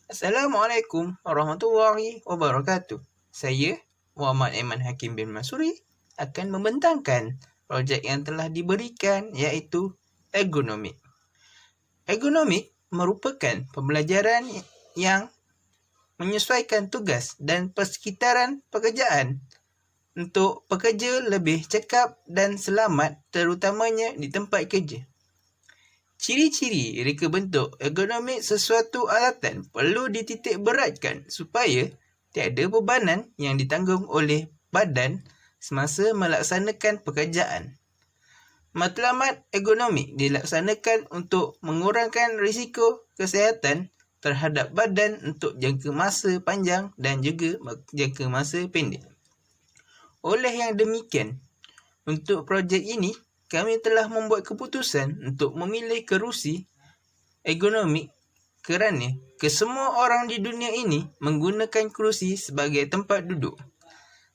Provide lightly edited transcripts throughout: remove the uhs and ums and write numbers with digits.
Assalamualaikum warahmatullahi wabarakatuh. Saya, Muhammad Aiman Hakim bin Masuri, akan membentangkan projek yang telah diberikan iaitu ergonomik. Ergonomik merupakan pembelajaran yang menyesuaikan tugas dan persekitaran pekerjaan untuk pekerja lebih cekap dan selamat terutamanya di tempat kerja. Ciri-ciri reka bentuk ergonomik sesuatu alatan perlu dititik beratkan supaya tiada bebanan yang ditanggung oleh badan semasa melaksanakan pekerjaan. Matlamat ergonomik dilaksanakan untuk mengurangkan risiko kesihatan terhadap badan untuk jangka masa panjang dan juga jangka masa pendek. Oleh yang demikian, untuk projek ini, kami telah membuat keputusan untuk memilih kerusi ergonomik kerana kesemua orang di dunia ini menggunakan kerusi sebagai tempat duduk.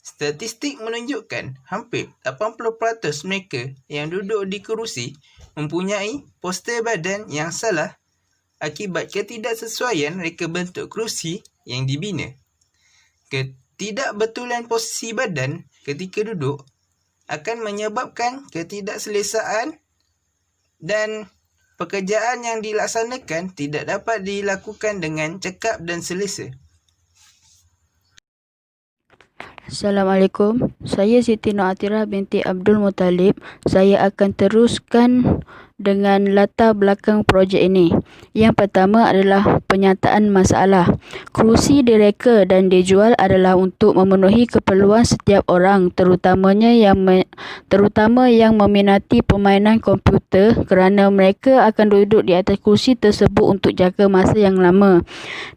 Statistik menunjukkan hampir 80% mereka yang duduk di kerusi mempunyai postur badan yang salah akibat ketidaksesuaian reka bentuk kerusi yang dibina. Ketidakbetulan posisi badan ketika duduk akan menyebabkan ketidakselesaan dan pekerjaan yang dilaksanakan tidak dapat dilakukan dengan cekap dan selesa. Assalamualaikum, saya Siti Nur Atirah binti Abdul Muttalib. Saya akan teruskan dengan latar belakang projek ini. Yang pertama adalah penyataan masalah. Kerusi direka dan dijual adalah untuk memenuhi keperluan setiap orang, terutama yang meminati permainan komputer, kerana mereka akan duduk di atas kerusi tersebut untuk jangka masa yang lama.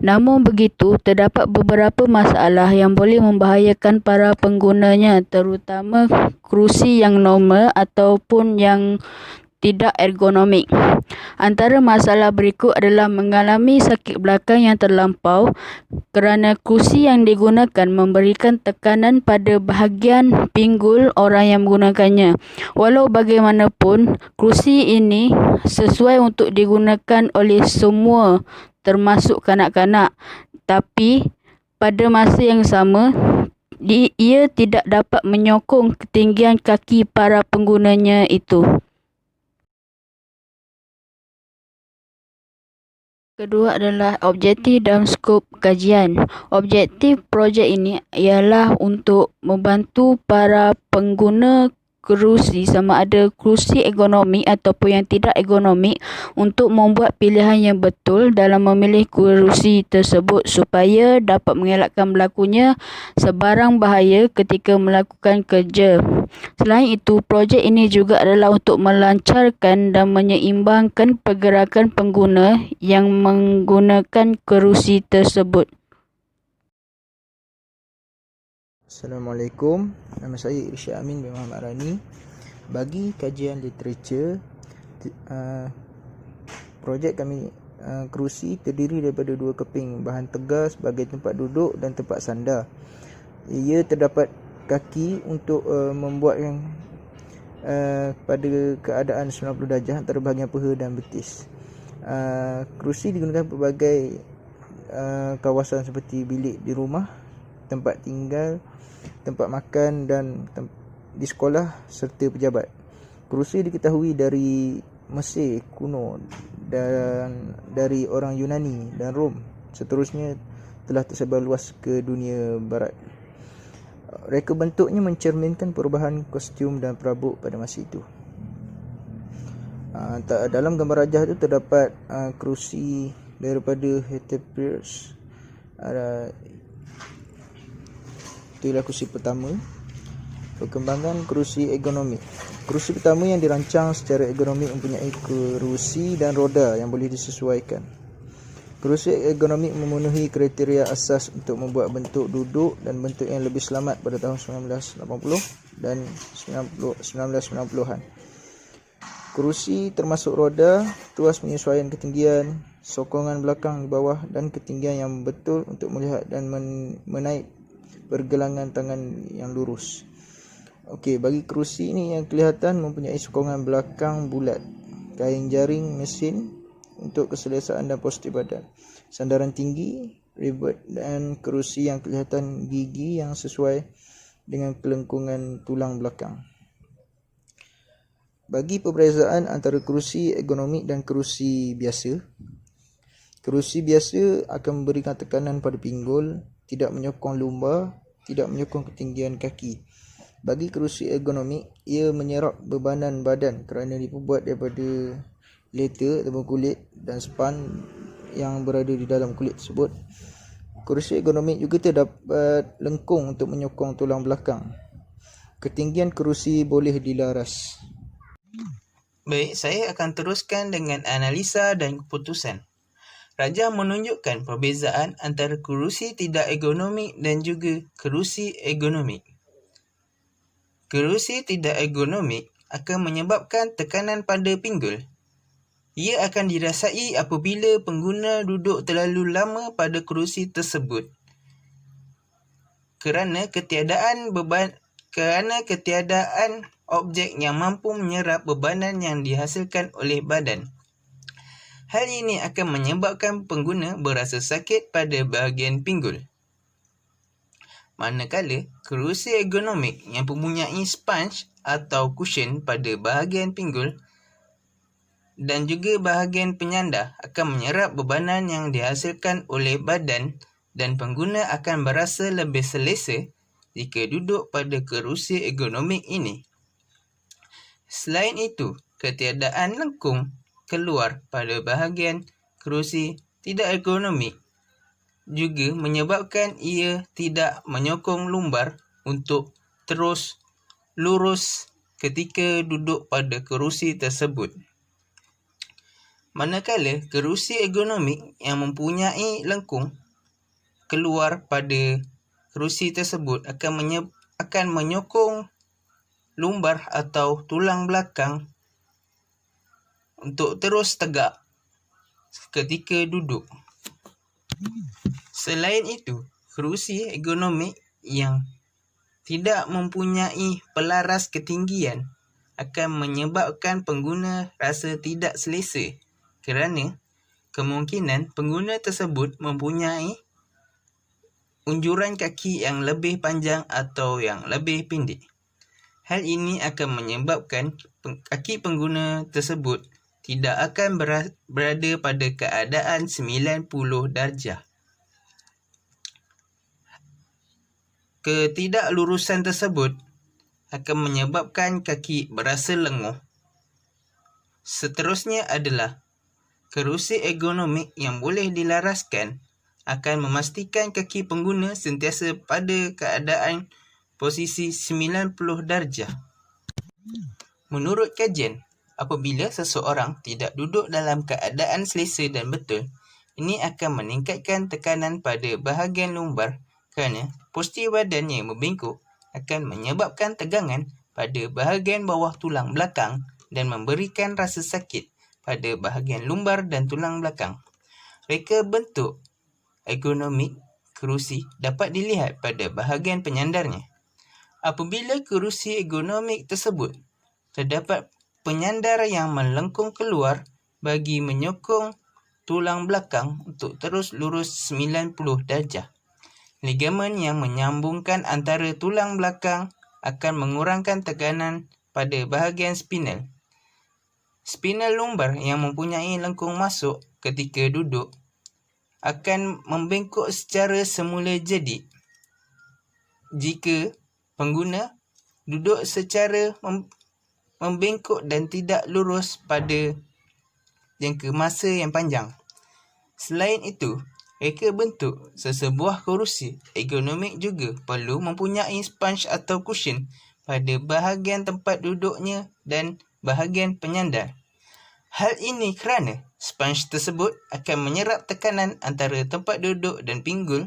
Namun begitu, terdapat beberapa masalah yang boleh membahayakan para penggunanya, terutama kerusi yang normal ataupun yang tidak ergonomik. Antara masalah berikut adalah mengalami sakit belakang yang terlampau kerana kerusi yang digunakan memberikan tekanan pada bahagian pinggul orang yang menggunakannya. Walau bagaimanapun, kerusi ini sesuai untuk digunakan oleh semua termasuk kanak-kanak, tapi pada masa yang sama ia tidak dapat menyokong ketinggian kaki para penggunanya itu. Kedua adalah objektif dan skop kajian. Objektif projek ini ialah untuk membantu para pengguna kerusi, sama ada kerusi ergonomik ataupun yang tidak ergonomik, untuk membuat pilihan yang betul dalam memilih kerusi tersebut supaya dapat mengelakkan berlakunya sebarang bahaya ketika melakukan kerja. Selain itu, projek ini juga adalah untuk melancarkan dan menyeimbangkan pergerakan pengguna yang menggunakan kerusi tersebut. Assalamualaikum, nama saya Irsyad Amin bin Muhammad Rani. Bagi kajian literature, projek kami kerusi terdiri daripada dua keping bahan tegar sebagai tempat duduk dan tempat sandar. Ia terdapat kaki untuk membuatkan pada keadaan 90 darjah antara bahagian paha dan betis. Kerusi digunakan pelbagai kawasan seperti bilik di rumah, tempat tinggal, tempat makan dan di sekolah serta pejabat. Kerusi diketahui dari Mesir kuno dan dari orang Yunani dan Rom. Seterusnya telah tersebar luas ke dunia barat. Reka bentuknya mencerminkan perubahan kostum dan perabot pada masa itu. Dalam gambar rajah itu terdapat kerusi daripada Hetepius. Itulah kerusi pertama. Perkembangan kerusi ergonomik. Kerusi pertama yang dirancang secara ergonomik mempunyai kerusi dan roda yang boleh disesuaikan. Kerusi ergonomik memenuhi kriteria asas untuk membuat bentuk duduk dan bentuk yang lebih selamat pada tahun 1980 dan 1990-an. Kerusi termasuk roda, tuas penyesuaian ketinggian, sokongan belakang di bawah dan ketinggian yang betul untuk melihat dan menaik pergelangan tangan yang lurus. Okey, bagi kerusi ini yang kelihatan mempunyai sokongan belakang bulat, kain jaring mesin untuk keselesaan dan postur badan. Sandaran tinggi, ribet dan kerusi yang kelihatan gigi yang sesuai dengan kelengkungan tulang belakang. Bagi perbezaan antara kerusi ergonomik dan kerusi biasa, kerusi biasa akan memberikan tekanan pada pinggul, tidak menyokong lumbar, tidak menyokong ketinggian kaki. Bagi kerusi ergonomik, ia menyerap bebanan badan kerana dibuat daripada leather ataupun kulit dan span yang berada di dalam kulit tersebut. Kerusi ergonomik juga terdapat lengkung untuk menyokong tulang belakang. Ketinggian kerusi boleh dilaras. Baik, saya akan teruskan dengan analisa dan keputusan. Rajah menunjukkan perbezaan antara kerusi tidak ergonomik dan juga kerusi ergonomik. Kerusi tidak ergonomik akan menyebabkan tekanan pada pinggul. Ia akan dirasai apabila pengguna duduk terlalu lama pada kerusi tersebut kerana ketiadaan objek yang mampu menyerap bebanan yang dihasilkan oleh badan. Hal ini akan menyebabkan pengguna berasa sakit pada bahagian pinggul. Manakala kerusi ergonomik yang mempunyai sponge atau cushion pada bahagian pinggul dan juga bahagian penyandar akan menyerap bebanan yang dihasilkan oleh badan dan pengguna akan berasa lebih selesa jika duduk pada kerusi ergonomik ini. Selain itu, ketiadaan lengkung keluar pada bahagian kerusi tidak ergonomik juga menyebabkan ia tidak menyokong lumbar untuk terus lurus ketika duduk pada kerusi tersebut. Manakala kerusi ergonomik yang mempunyai lengkung keluar pada kerusi tersebut akan menyokong lumbar atau tulang belakang untuk terus tegak ketika duduk. Selain itu, kerusi ergonomik yang tidak mempunyai pelaras ketinggian akan menyebabkan pengguna rasa tidak selesa kerana kemungkinan pengguna tersebut mempunyai unjuran kaki yang lebih panjang atau yang lebih pendek. Hal ini akan menyebabkan kaki pengguna tersebut tidak akan berada pada keadaan 90 darjah. Ketidaklurusan tersebut akan menyebabkan kaki berasa lenguh. Seterusnya adalah kerusi ergonomik yang boleh dilaraskan akan memastikan kaki pengguna sentiasa pada keadaan posisi 90 darjah. Menurut kajian, apabila seseorang tidak duduk dalam keadaan selesa dan betul, ini akan meningkatkan tekanan pada bahagian lumbar kerana postur badan yang membengkok akan menyebabkan tegangan pada bahagian bawah tulang belakang dan memberikan rasa sakit pada bahagian lumbar dan tulang belakang. Reka bentuk ergonomik kerusi dapat dilihat pada bahagian penyandarnya. Apabila kerusi ergonomik tersebut terdapat penyandar yang melengkung keluar bagi menyokong tulang belakang untuk terus lurus 90 darjah. Ligamen yang menyambungkan antara tulang belakang akan mengurangkan tekanan pada bahagian spinal. Spinal lumbar yang mempunyai lengkung masuk ketika duduk akan membengkok secara semula jadi jika pengguna duduk secara membengkok dan tidak lurus pada jangka masa yang panjang. Selain itu, reka bentuk sesebuah kerusi ergonomik juga perlu mempunyai sponge atau cushion pada bahagian tempat duduknya dan bahagian penyandar. Hal ini kerana sponge tersebut akan menyerap tekanan antara tempat duduk dan pinggul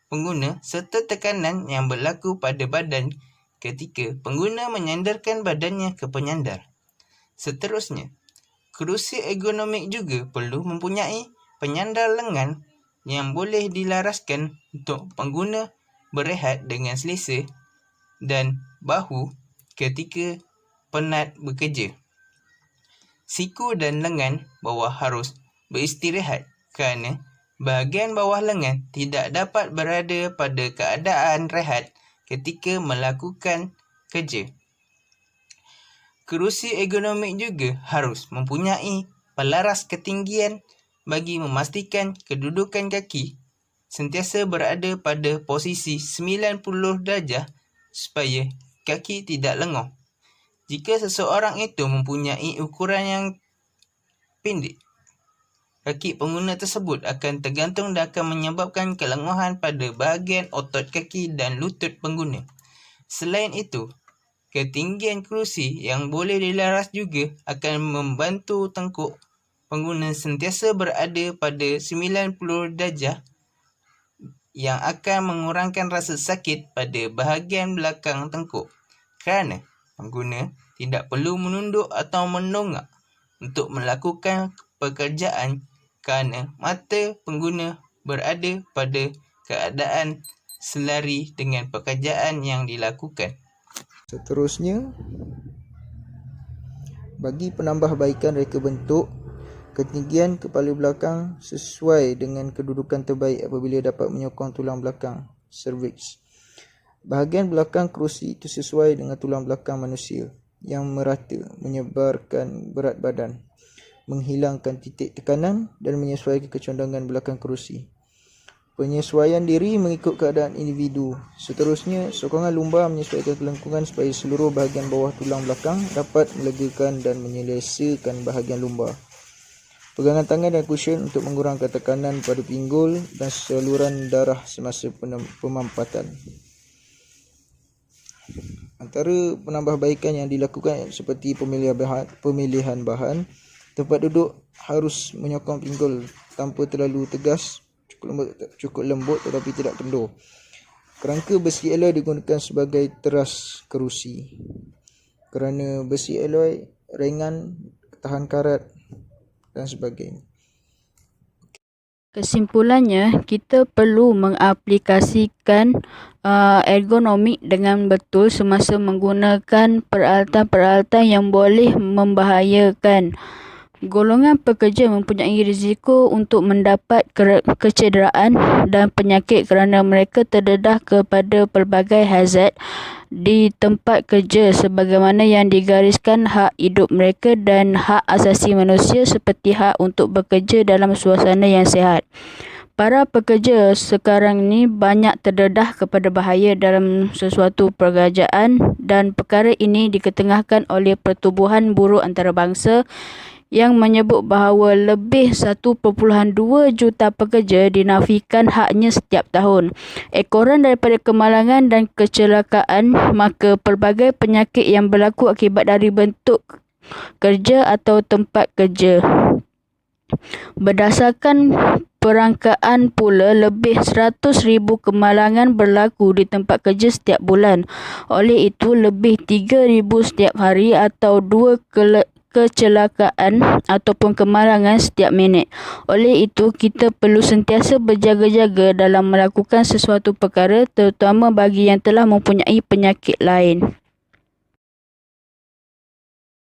pengguna serta tekanan yang berlaku pada badan ketika pengguna menyandarkan badannya ke penyandar. Seterusnya, kerusi ergonomik juga perlu mempunyai penyandar lengan yang boleh dilaraskan untuk pengguna berehat dengan selesa dan bahu ketika penat bekerja. Siku dan lengan bawah harus beristirahat kerana bahagian bawah lengan tidak dapat berada pada keadaan rehat ketika melakukan kerja. Kerusi ergonomik juga harus mempunyai pelaras ketinggian bagi memastikan kedudukan kaki sentiasa berada pada posisi 90 darjah supaya kaki tidak lenguh. Jika seseorang itu mempunyai ukuran yang pendek, kaki pengguna tersebut akan tergantung dan akan menyebabkan kelenguhan pada bahagian otot kaki dan lutut pengguna. Selain itu, ketinggian kerusi yang boleh dilaras juga akan membantu tengkuk pengguna sentiasa berada pada 90 darjah yang akan mengurangkan rasa sakit pada bahagian belakang tengkuk kerana pengguna tidak perlu menunduk atau mendongak untuk melakukan pekerjaan kerana mata pengguna berada pada keadaan selari dengan pekerjaan yang dilakukan. Seterusnya, bagi penambahbaikan reka bentuk, ketinggian kepala belakang sesuai dengan kedudukan terbaik apabila dapat menyokong tulang belakang cervix. Bahagian belakang kerusi itu sesuai dengan tulang belakang manusia yang merata, menyebarkan berat badan, menghilangkan titik tekanan dan menyesuaikan kecondongan belakang kerusi. Penyesuaian diri mengikut keadaan individu. Seterusnya, sokongan lumbar menyesuaikan kelengkungan supaya seluruh bahagian bawah tulang belakang dapat melegakan dan menyelesakan bahagian lumbar. Pegangan tangan dan cushion untuk mengurangkan tekanan pada pinggul dan saluran darah semasa pemampatan. Antara penambahbaikan yang dilakukan seperti pemilihan bahan, tempat duduk harus menyokong pinggul tanpa terlalu tegas, cukup lembut tetapi tidak kendur. Kerangka besi alloy digunakan sebagai teras kerusi kerana besi alloy ringan, tahan karat dan sebagainya. Kesimpulannya, kita perlu mengaplikasikan ergonomik dengan betul semasa menggunakan peralatan-peralatan yang boleh membahayakan. Golongan pekerja mempunyai risiko untuk mendapat kecederaan dan penyakit kerana mereka terdedah kepada pelbagai hazard di tempat kerja sebagaimana yang digariskan hak hidup mereka dan hak asasi manusia seperti hak untuk bekerja dalam suasana yang sihat. Para pekerja sekarang ni banyak terdedah kepada bahaya dalam sesuatu pekerjaan dan perkara ini diketengahkan oleh pertubuhan buruh antarabangsa yang menyebut bahawa lebih 1.2 juta pekerja dinafikan haknya setiap tahun. Ekoran daripada kemalangan dan kecelakaan, maka pelbagai penyakit yang berlaku akibat dari bentuk kerja atau tempat kerja. Berdasarkan perangkaan pula, lebih 100,000 kemalangan berlaku di tempat kerja setiap bulan. Oleh itu, lebih 3,000 setiap hari atau 2 kecelakaan ataupun kemalangan setiap minit. Oleh itu, kita perlu sentiasa berjaga-jaga dalam melakukan sesuatu perkara, terutama bagi yang telah mempunyai penyakit lain.